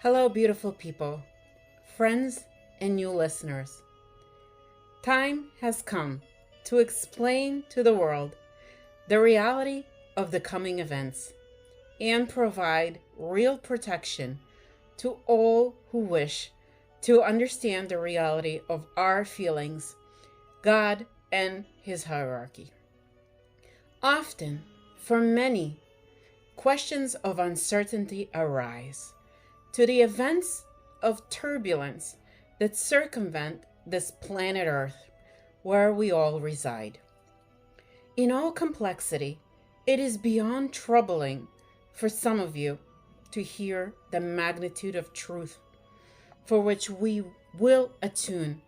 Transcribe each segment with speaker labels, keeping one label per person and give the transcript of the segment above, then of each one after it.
Speaker 1: Hello, beautiful people, friends, and new listeners. Time has come to explain to the world the reality of the coming events and provide real protection to all who wish to understand the reality of our feelings, God, and His hierarchy. Often, for many, questions of uncertainty arise to the events of turbulence that circumvent this planet Earth where we all reside. In all complexity, it is beyond troubling for some of you to hear the magnitude of truth for which we will attune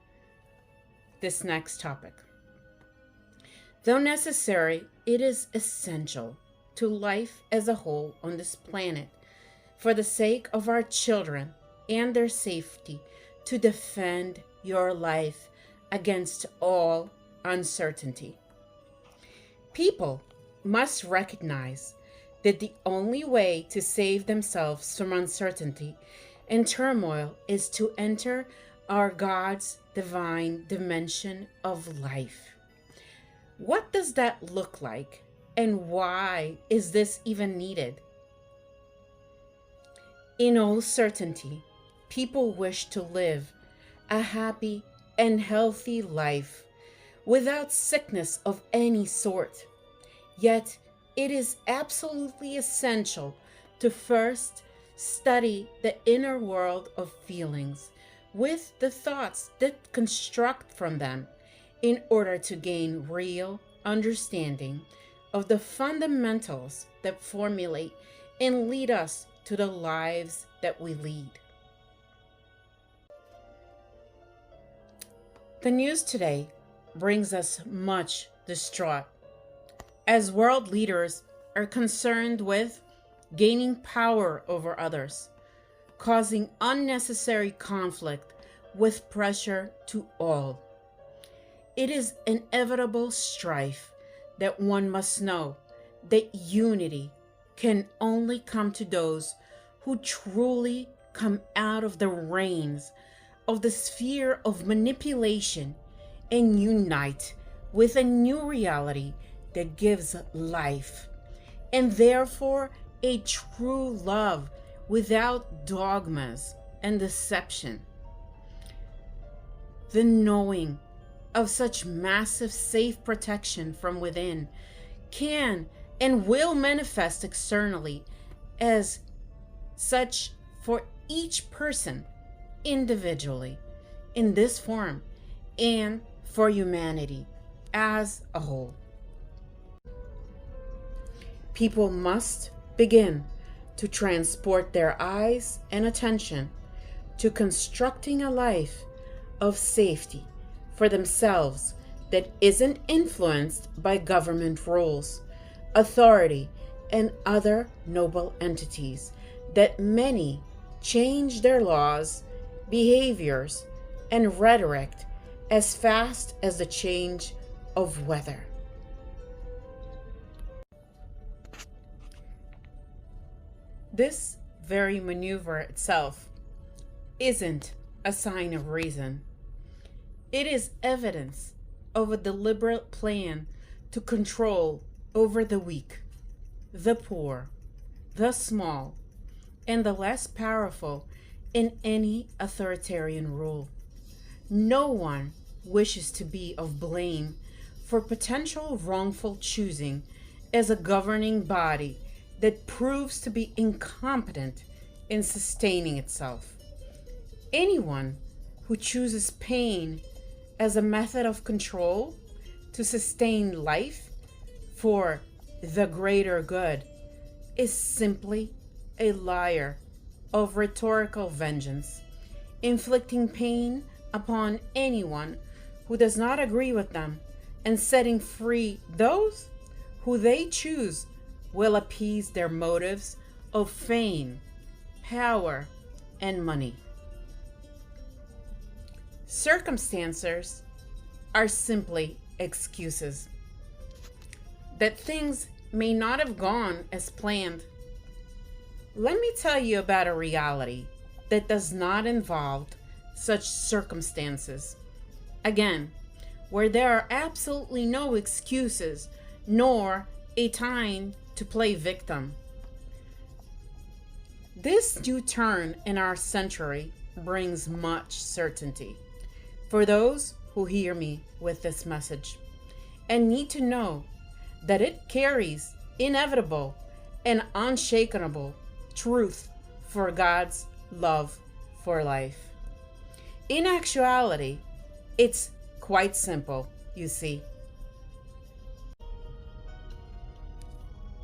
Speaker 1: this next topic. Though necessary, it is essential to life as a whole on this planet for the sake of our children and their safety to defend your life against all uncertainty. People must recognize that the only way to save themselves from uncertainty and turmoil is to enter our God's divine dimension of life. What does that look like, and why is this even needed? In all certainty, people wish to live a happy and healthy life without sickness of any sort. Yet, it is absolutely essential to first study the inner world of feelings with the thoughts that construct from them in order to gain real understanding of the fundamentals that formulate and lead us to the lives that we lead. The news today brings us much distraught as world leaders are concerned with gaining power over others, causing unnecessary conflict with pressure to all. It is inevitable strife that one must know that unity can only come to those who truly come out of the reins of the sphere of manipulation and unite with a new reality that gives life, and therefore a true love without dogmas and deception. The knowing of such massive safe protection from within can and will manifest externally as such for each person individually in this form and for humanity as a whole. People must begin to transport their eyes and attention to constructing a life of safety for themselves that isn't influenced by government rules, authority, and other noble entities that many change their laws, behaviors, and rhetoric as fast as the change of weather. This very maneuver itself isn't a sign of reason. It is evidence of a deliberate plan to control over the weak, the poor, the small, and the less powerful in any authoritarian rule. No one wishes to be of blame for potential wrongful choosing as a governing body that proves to be incompetent in sustaining itself. Anyone who chooses pain as a method of control to sustain life for the greater good is simply a liar of rhetorical vengeance, inflicting pain upon anyone who does not agree with them and setting free those who they choose will appease their motives of fame, power, and money. Circumstances are simply excuses that things may not have gone as planned. Let me tell you about a reality that does not involve such circumstances. Again, where there are absolutely no excuses nor a time to play victim. This new turn in our century brings much certainty for those who hear me with this message and need to know that it carries inevitable and unshakable truth for God's love for life. In actuality, it's quite simple, you see.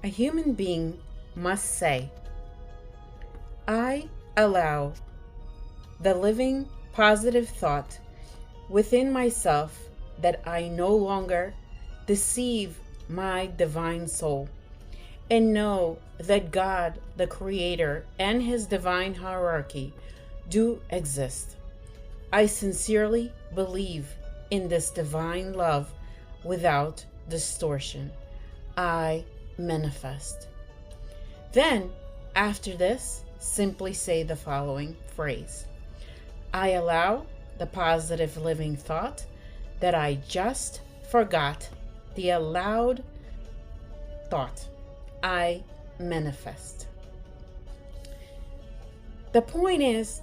Speaker 1: A human being must say, I allow the living positive thought within myself that I no longer deceive my divine soul, and know that God, the Creator, and His divine hierarchy do exist. I sincerely believe in this divine love without distortion. I manifest. Then, after this, simply say the following phrase. I allow the positive living thought that I just forgot the allowed thought. I manifest. The point is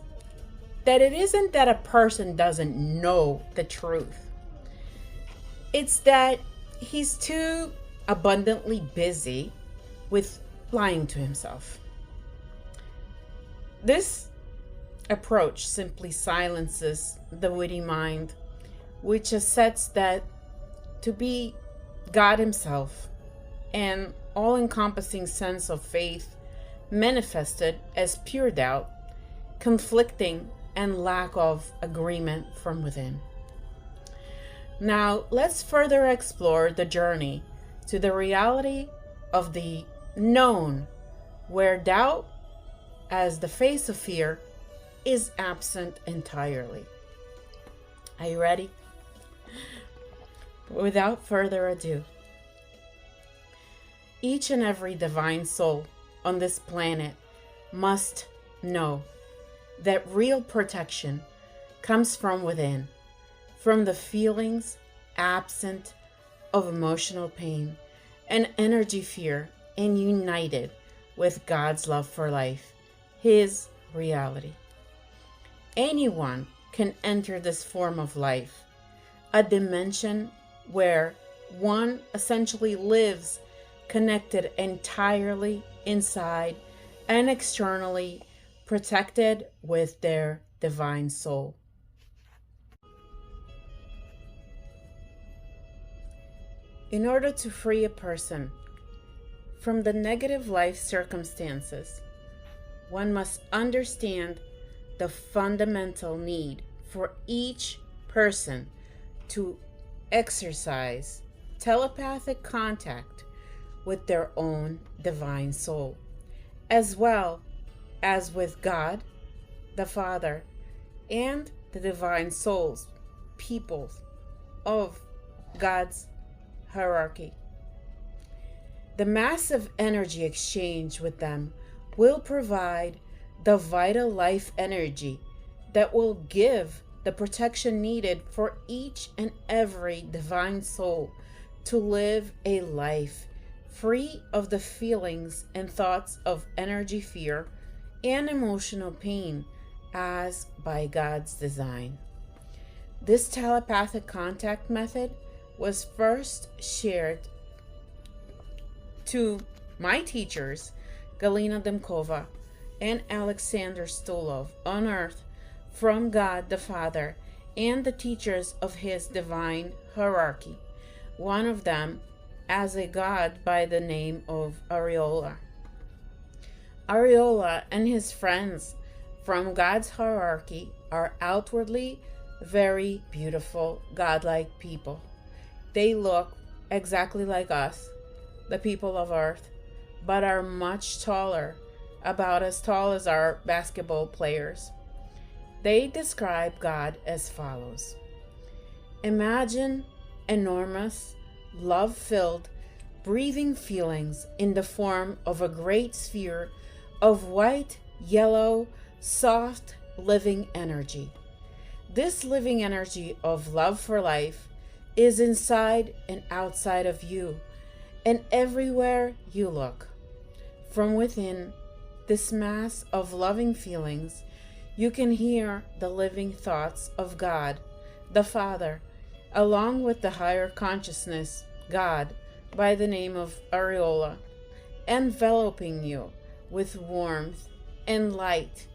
Speaker 1: that it isn't that a person doesn't know the truth. It's that he's too abundantly busy with lying to himself. This approach simply silences the witty mind, which asserts that to be God Himself, an all-encompassing sense of faith manifested as pure doubt, conflicting, and lack of agreement from within. Now, let's further explore the journey to the reality of the known, where doubt, as the face of fear, is absent entirely. Are you ready? Without further ado, each and every divine soul on this planet must know that real protection comes from within, from the feelings absent of emotional pain and energy fear, and united with God's love for life, His reality. Anyone can enter this form of life, a dimension where one essentially lives connected entirely inside and externally, protected with their divine soul. In order to free a person from the negative life circumstances, one must understand the fundamental need for each person to exercise telepathic contact with their own divine soul, as well as with God, the Father, and the divine souls, peoples of God's hierarchy. The massive energy exchange with them will provide the vital life energy that will give the protection needed for each and every divine soul to live a life free of the feelings and thoughts of energy fear and emotional pain as by God's design. This telepathic contact method was first shared to my teachers, Galina Demkova and Alexander Stolov, on earth from God the Father and the teachers of His divine hierarchy, one of them as a god by the name of Ariola. Ariola and his friends from God's hierarchy are outwardly very beautiful, godlike people. They look exactly like us, the people of Earth, but are much taller, about as tall as our basketball players. They describe God as follows. Imagine enormous, love-filled, breathing feelings in the form of a great sphere of white, yellow, soft, living energy. This living energy of love for life is inside and outside of you and everywhere you look. From within this mass of loving feelings, you can hear the living thoughts of God, the Father, along with the higher consciousness, God, by the name of Aureola, enveloping you with warmth and light,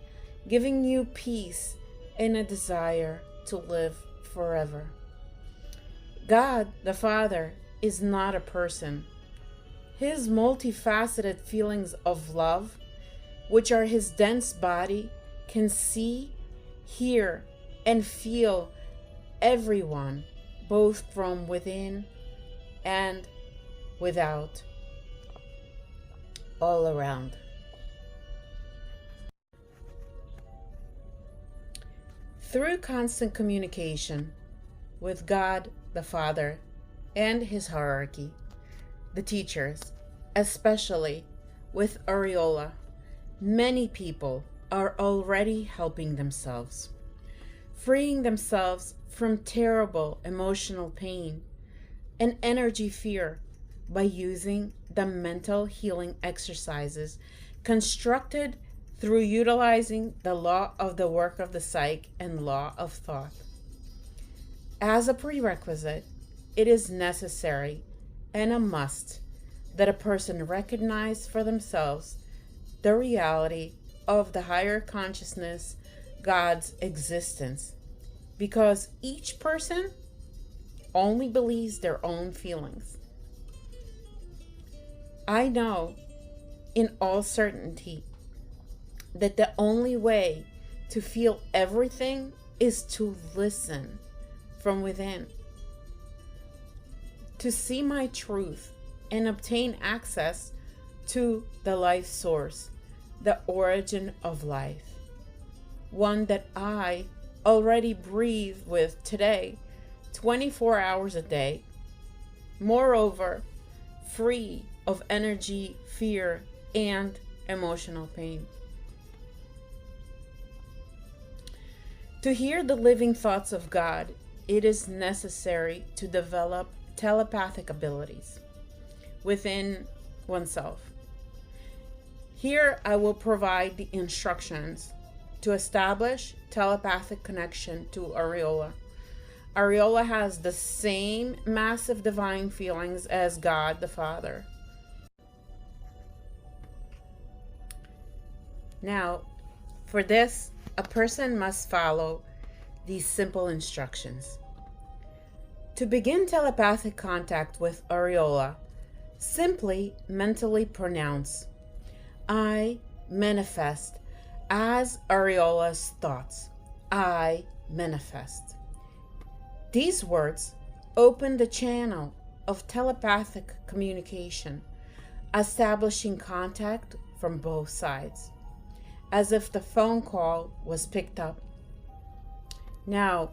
Speaker 1: giving you peace and a desire to live forever. God, the Father, is not a person. His multifaceted feelings of love, which are his dense body, can see, hear, and feel everyone, both from within and without, all around. Through constant communication with God the Father and his hierarchy, the teachers, especially with Aureola, many people are already helping themselves, freeing themselves from terrible emotional pain and energy fear by using the mental healing exercises constructed through utilizing the law of the work of the psyche and law of thought. As a prerequisite, it is necessary and a must that a person recognize for themselves the reality of the higher consciousness, God's existence, because each person only believes their own feelings. I know in all certainty that the only way to feel everything is to listen from within, to see my truth and obtain access to the life source, the origin of life, one that I already breathe with today, 24 hours a day. Moreover, free of energy, fear, and emotional pain. To hear the living thoughts of God, it is necessary to develop telepathic abilities within oneself. Here I will provide the instructions to establish telepathic connection to Aureola. Aureola has the same massive divine feelings as God the Father. Now, for this, a person must follow these simple instructions. To begin telepathic contact with Aureola, simply mentally pronounce, I manifest as Aureola's thoughts. I manifest. These words open the channel of telepathic communication, establishing contact from both sides, as if the phone call was picked up. Now,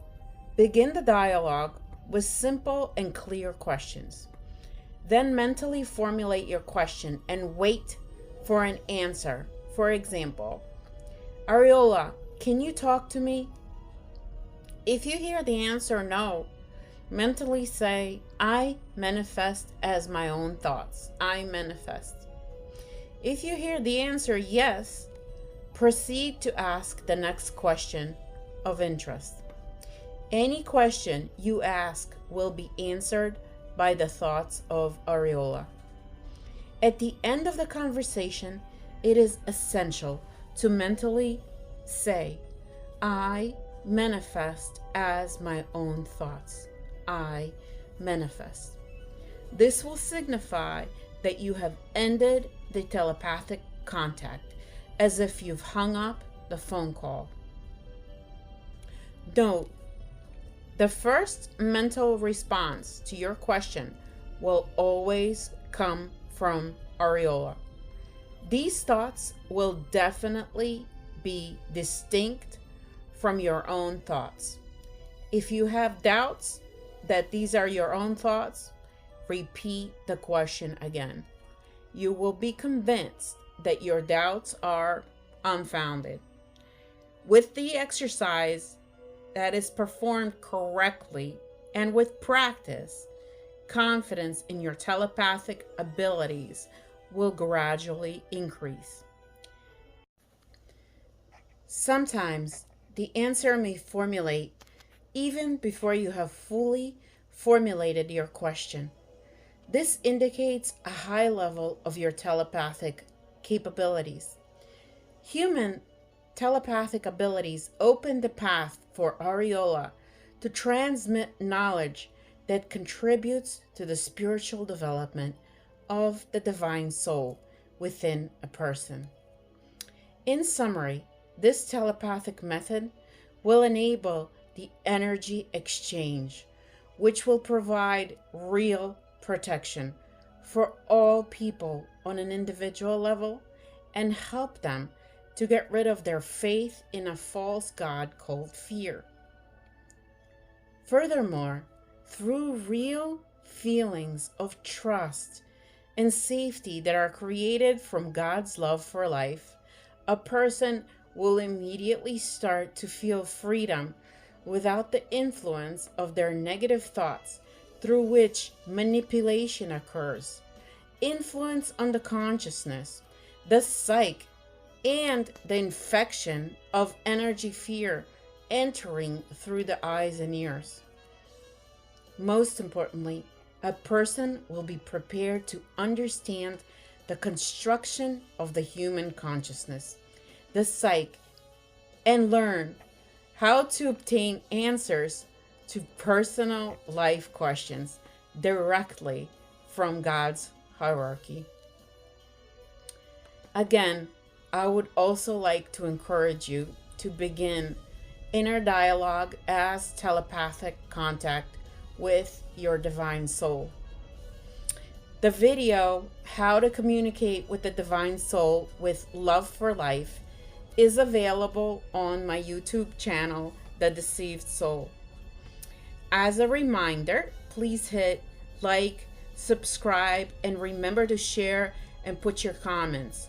Speaker 1: begin the dialogue with simple and clear questions. Then mentally formulate your question and wait for an answer. For example, Aureola, can you talk to me? If you hear the answer no, mentally say, I manifest as my own thoughts. I manifest. If you hear the answer yes, proceed to ask the next question of interest. Any question you ask will be answered by the thoughts of Aureola. At the end of the conversation, it is essential to mentally say, I manifest as my own thoughts. I manifest. This will signify that you have ended the telepathic contact, as if you've hung up the phone call. Note, the first mental response to your question will always come from Aureola. These thoughts will definitely be distinct from your own thoughts. If you have doubts that these are your own thoughts, repeat the question again. You will be convinced that your doubts are unfounded. With the exercise that is performed correctly and with practice, confidence in your telepathic abilities will gradually increase. Sometimes the answer may formulate even before you have fully formulated your question. This indicates a high level of your telepathic capabilities. Human telepathic abilities open the path for Areola to transmit knowledge that contributes to the spiritual development of the divine soul within a person. In summary, this telepathic method will enable the energy exchange, which will provide real protection for all people on an individual level and help them to get rid of their faith in a false god called fear. Furthermore, through real feelings of trust and safety that are created from God's love for life, a person will immediately start to feel freedom without the influence of their negative thoughts, through which manipulation occurs, influence on the consciousness, the psyche, and the infection of energy fear entering through the eyes and ears. Most importantly, a person will be prepared to understand the construction of the human consciousness, the psyche, and learn how to obtain answers to personal life questions directly from God's hierarchy. Again, I would also like to encourage you to begin inner dialogue as telepathic contact with your divine soul. The video, How to Communicate with the Divine Soul with Love for Life, is available on my YouTube channel, The Deceived Soul. As a reminder, please hit like, subscribe, and remember to share and put your comments.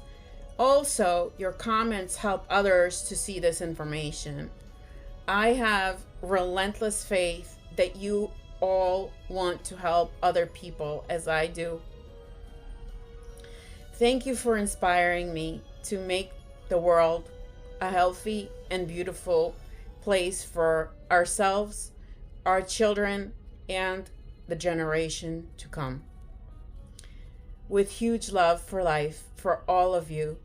Speaker 1: Also, your comments help others to see this information. I have relentless faith that you all want to help other people as I do. Thank you for inspiring me to make the world a healthy and beautiful place for ourselves, our children, and the generation to come. With huge love for life for all of you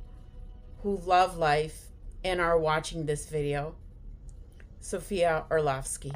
Speaker 1: who love life and are watching this video. Sophia Orlovsky.